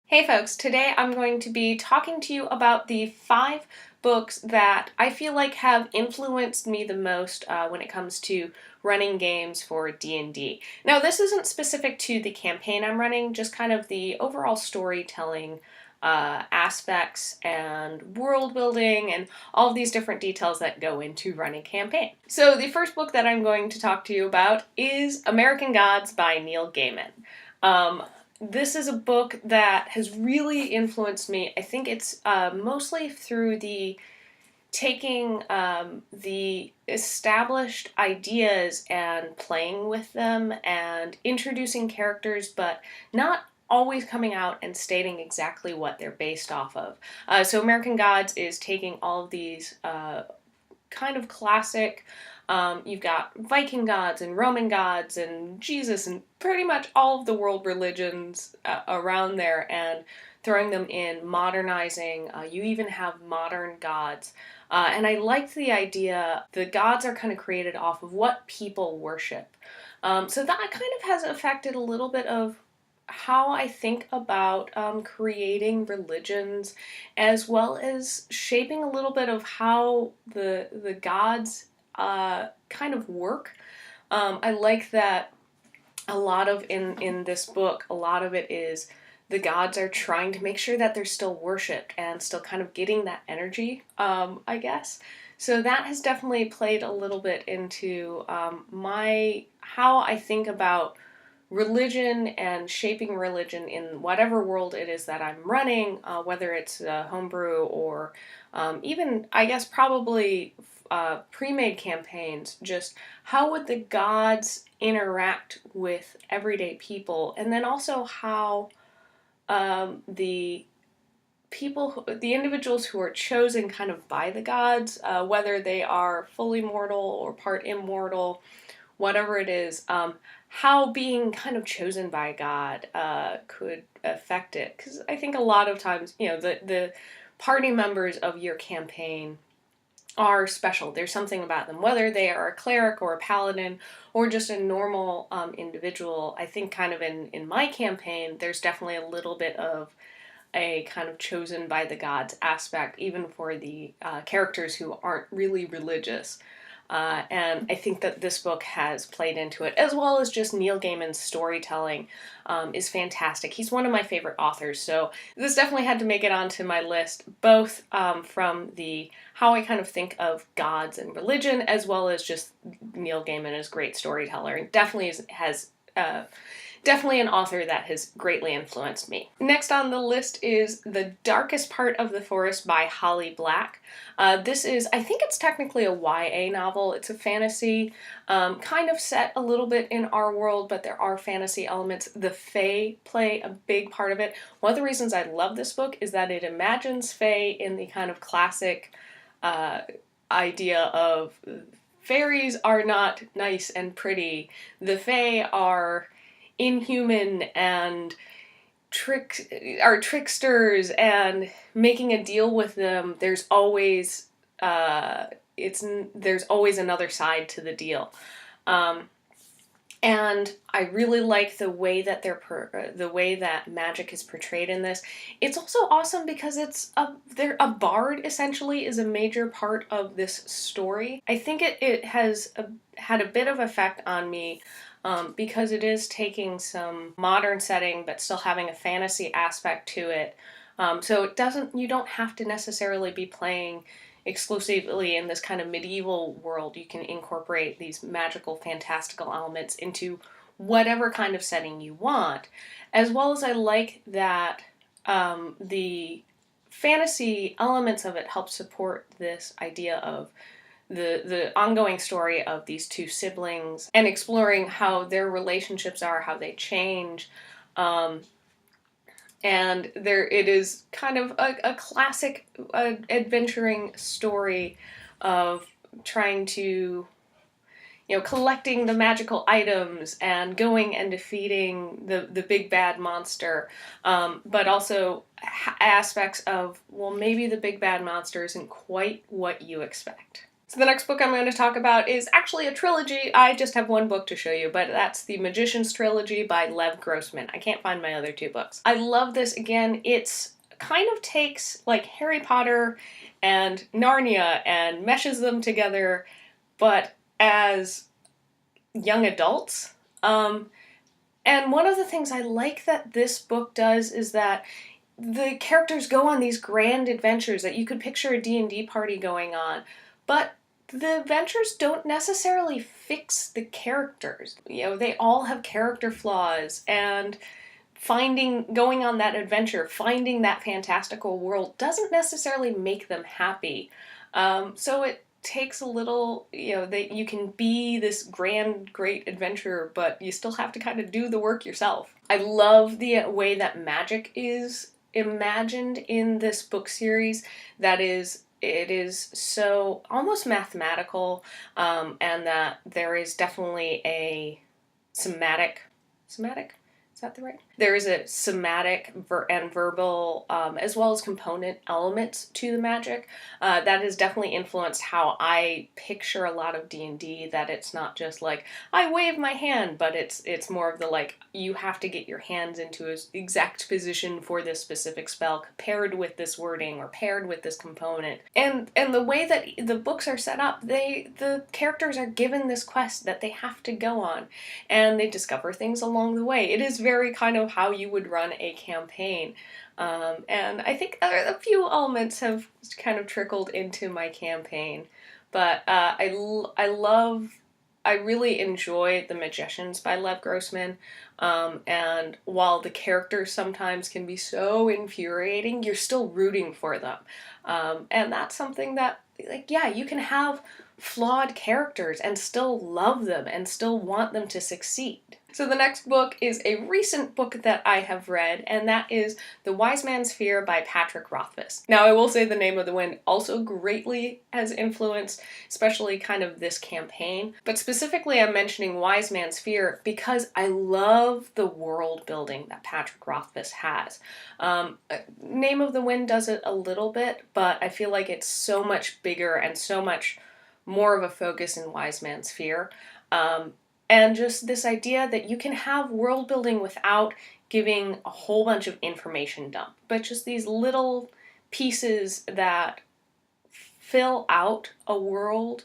Hey folks, today I'm going to be talking to you about the 5 books that I feel like have influenced me the most when it comes to running games for D&D. Now, this isn't specific to the campaign I'm running, just kind of the overall storytelling aspects and world building and all of these different details that go into running a campaign. So the first book that I'm going to talk to you about is American Gods by Neil Gaiman. This is a book that has really influenced me. I think it's mostly through the taking the established ideas and playing with them and introducing characters, but not always coming out and stating exactly what they're based off of. So American Gods is taking all of these kind of classic. You've got Viking gods and Roman gods and Jesus and pretty much all of the world religions around there and throwing them in, modernizing. You even have modern gods. And I liked the idea the gods are kind of created off of what people worship. So that kind of has affected a little bit of how I think about creating religions, as well as shaping a little bit of how the gods kind of work. I like that a lot of in this book, a lot of it is the gods are trying to make sure that they're still worshipped and still kind of getting that energy, I guess. So that has definitely played a little bit into my how I think about religion and shaping religion in whatever world it is that I'm running, whether it's homebrew or even, I guess, probably pre-made campaigns. Just how would the gods interact with everyday people, and then also how the the individuals who are chosen kind of by the gods, whether they are fully mortal or part immortal, whatever it is, how being kind of chosen by God could affect it. Because I think a lot of times, the party members of your campaign are special. There's something about them, whether they are a cleric or a paladin or just a normal individual. I think kind of in my campaign, there's definitely a little bit of a kind of chosen by the gods aspect, even for the characters who aren't really religious. And I think that this book has played into it, as well as just Neil Gaiman's storytelling is fantastic. He's one of my favorite authors, so this definitely had to make it onto my list, both from the how I kind of think of gods and religion, as well as just Neil Gaiman is a great storyteller, and definitely has definitely an author that has greatly influenced me. Next on the list is The Darkest Part of the Forest by Holly Black. This is, I think it's technically a YA novel. It's a fantasy, kind of set a little bit in our world, but there are fantasy elements. The Fae play a big part of it. One of the reasons I love this book is that it imagines Fae in the kind of classic idea of fairies are not nice and pretty. The Fae are inhuman and tricksters, and making a deal with them, there's always there's always another side to the deal. And I really like the way that the way that magic is portrayed in this. It's also awesome because a bard essentially is a major part of this story. I think it has had a bit of effect on me, because it is taking some modern setting but still having a fantasy aspect to it. So you don't have to necessarily be playing exclusively in this kind of medieval world. You can incorporate these magical, fantastical elements into whatever kind of setting you want. As well as I like that the fantasy elements of it help support this idea of the ongoing story of these two siblings and exploring how their relationships are, how they change. And it is kind of a classic adventuring story of trying to, collecting the magical items and going and defeating the big bad monster, but also aspects of, well, maybe the big bad monster isn't quite what you expect. So the next book I'm going to talk about is actually a trilogy. I just have one book to show you, but that's The Magician's Trilogy by Lev Grossman. I can't find my other two books. I love this. Again, it's kind of takes like Harry Potter and Narnia and meshes them together, but as young adults. And one of the things I like that this book does is that the characters go on these grand adventures that you could picture a D&D party going on, but the adventures don't necessarily fix the characters. You know, they all have character flaws, and going on that adventure, finding that fantastical world doesn't necessarily make them happy. So it takes a little, that you can be this grand, great adventurer, but you still have to kind of do the work yourself. I love the way that magic is imagined in this book series. It is so almost mathematical, and that there is definitely a somatic, is that the right? There is a somatic and verbal, as well as component elements to the magic. That has definitely influenced how I picture a lot of D&D, that it's not just like, I wave my hand, but it's more of the like, you have to get your hands into an exact position for this specific spell, paired with this wording or paired with this component. And the way that the books are set up, the characters are given this quest that they have to go on, and they discover things along the way. It is very kind of how you would run a campaign. And I think a few elements have kind of trickled into my campaign. But I really enjoy The Magicians by Lev Grossman. And while the characters sometimes can be so infuriating, you're still rooting for them. And that's something that, like, yeah, you can have flawed characters and still love them and still want them to succeed. So the next book is a recent book that I have read, and that is The Wise Man's Fear by Patrick Rothfuss. Now, I will say The Name of the Wind also greatly has influenced, especially kind of this campaign. But specifically, I'm mentioning Wise Man's Fear because I love the world building that Patrick Rothfuss has. Name of the Wind does it a little bit, but I feel like it's so much bigger and so much more of a focus in Wise Man's Fear. And just this idea that you can have world building without giving a whole bunch of information dump, but just these little pieces that fill out a world,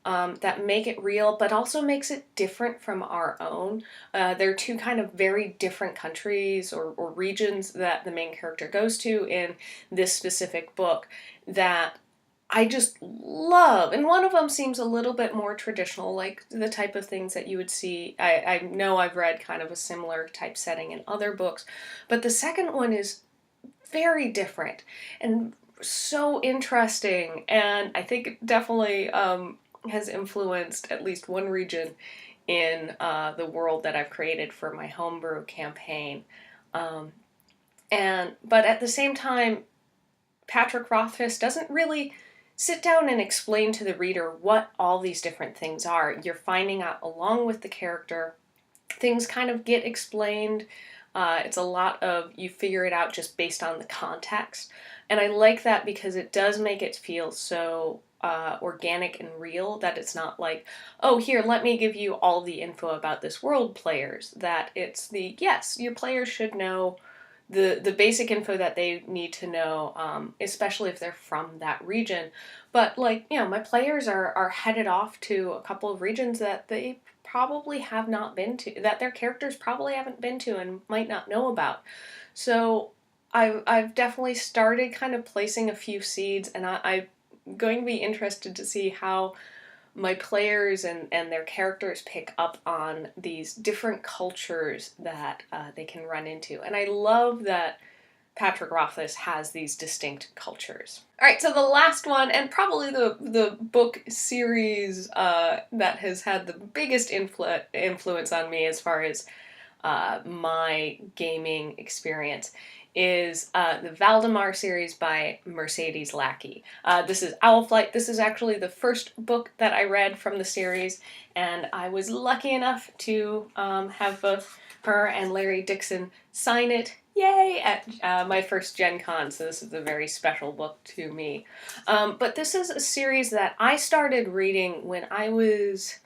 that make it real, but also makes it different from our own. They're two kind of very different countries or regions that the main character goes to in this specific book that I just love. And one of them seems a little bit more traditional, like the type of things that you would see. I know I've read kind of a similar type setting in other books, but the second one is very different and so interesting, and I think it definitely has influenced at least one region in the world that I've created for my homebrew campaign. But at the same time, Patrick Rothfuss doesn't really sit down and explain to the reader what all these different things are. You're finding out along with the character. Things kind of get explained. It's a lot of you figure it out just based on the context. And I like that because it does make it feel so organic and real, that it's not like, oh, here, let me give you all the info about this world, players. That it's yes, your players should know the basic info that they need to know, especially if they're from that region. But my players are headed off to a couple of regions that they probably have not been to, that their characters probably haven't been to and might not know about. So I've definitely started kind of placing a few seeds, and I'm going to be interested to see how my players and their characters pick up on these different cultures that they can run into. And I love that Patrick Rothfuss has these distinct cultures. All right, so the last one, and probably the book series that has had the biggest influence on me as far as my gaming experience, is the Valdemar series by Mercedes Lackey. This is Owlflight. This is actually the first book that I read from the series, and I was lucky enough to have both her and Larry Dixon sign it Yay! At my first Gen Con, so this is a very special book to me. But this is a series that I started reading when I was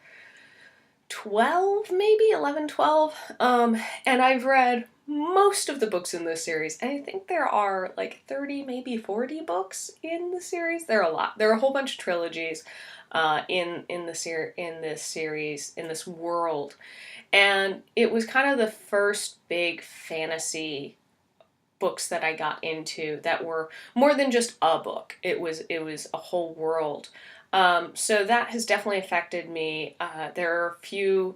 12, maybe 11, 12. And I've read most of the books in this series, and I think there are like 30, maybe 40 books in the series. There are a lot. There are a whole bunch of trilogies in this series, in this world. And it was kind of the first big fantasy books that I got into that were more than just a book. It was a whole world. So that has definitely affected me. There are a few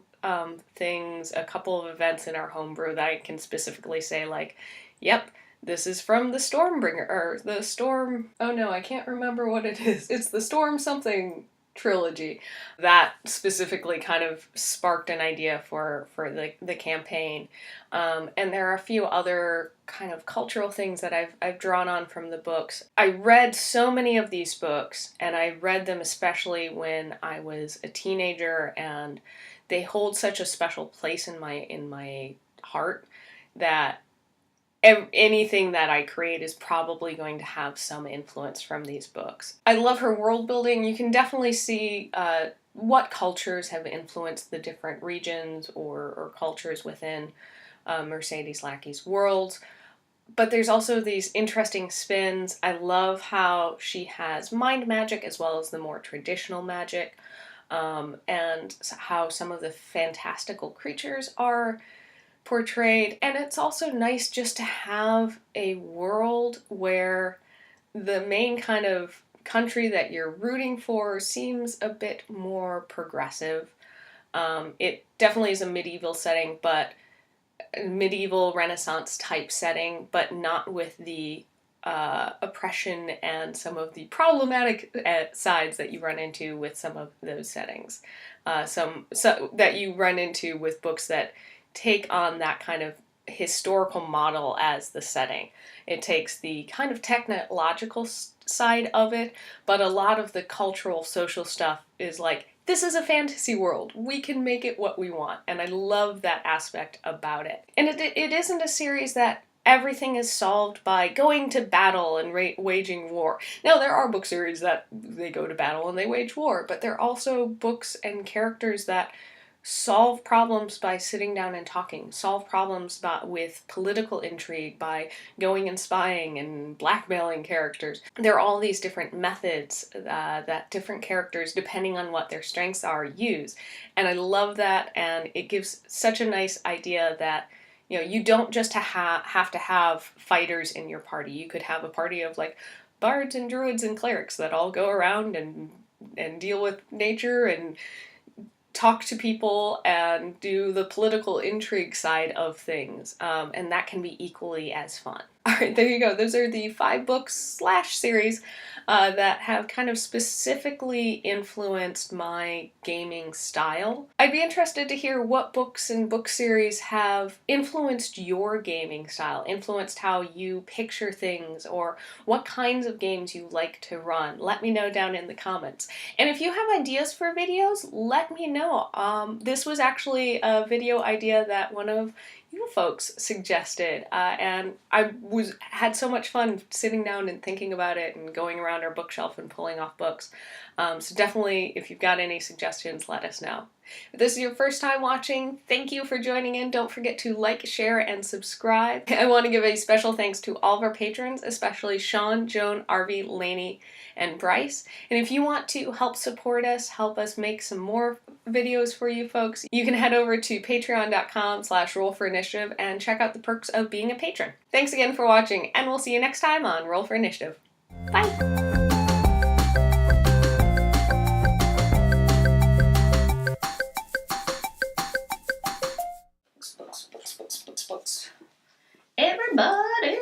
things, a couple of events in our homebrew that I can specifically say, like, yep, this is from the Stormbringer, or the Storm, oh no, I can't remember what it is. It's the Storm something trilogy. That specifically kind of sparked an idea for the campaign. And there are a few other kind of cultural things that I've drawn on from the books. I read so many of these books, and I read them especially when I was a teenager, and they hold such a special place in my heart that anything that I create is probably going to have some influence from these books. I love her world building. You can definitely see what cultures have influenced the different regions or cultures within Mercedes Lackey's worlds. But there's also these interesting spins. I love how she has mind magic as well as the more traditional magic, and how some of the fantastical creatures are portrayed. And it's also nice just to have a world where the main kind of country that you're rooting for seems a bit more progressive. It definitely is a medieval setting, but medieval Renaissance type setting, but not with the oppression and some of the problematic sides that you run into with some of those settings. So that you run into with books that take on that kind of historical model as the setting. It takes the kind of technological side of it, but a lot of the cultural, social stuff is like, this is a fantasy world. We can make it what we want. And I love that aspect about it. And it isn't a series that everything is solved by going to battle and waging war. Now, there are book series that they go to battle and they wage war, but there are also books and characters that solve problems by sitting down and talking, solve problems with political intrigue by going and spying and blackmailing characters. There are all these different methods that different characters, depending on what their strengths are, use. And I love that, and it gives such a nice idea that you don't just have to have fighters in your party. You could have a party of like bards and druids and clerics that all go around and deal with nature and talk to people and do the political intrigue side of things, and that can be equally as fun. All right, there you go. Those are the 5 books / series that have kind of specifically influenced my gaming style. I'd be interested to hear what books and book series have influenced your gaming style, influenced how you picture things, or what kinds of games you like to run. Let me know down in the comments. And if you have ideas for videos, let me know. This was actually a video idea that one of you folks suggested, and I had so much fun sitting down and thinking about it and going around our bookshelf and pulling off books. So definitely, if you've got any suggestions, let us know. If this is your first time watching, thank you for joining in. Don't forget to like, share, and subscribe. I want to give a special thanks to all of our patrons, especially Sean, Joan, Arvie, Lainey, and Bryce. And if you want to help support us, help us make some more videos for you folks, you can head over to patreon.com/rollforinitiative and check out the perks of being a patron. Thanks again for watching, and we'll see you next time on Roll for Initiative. Bye! Books. Everybody!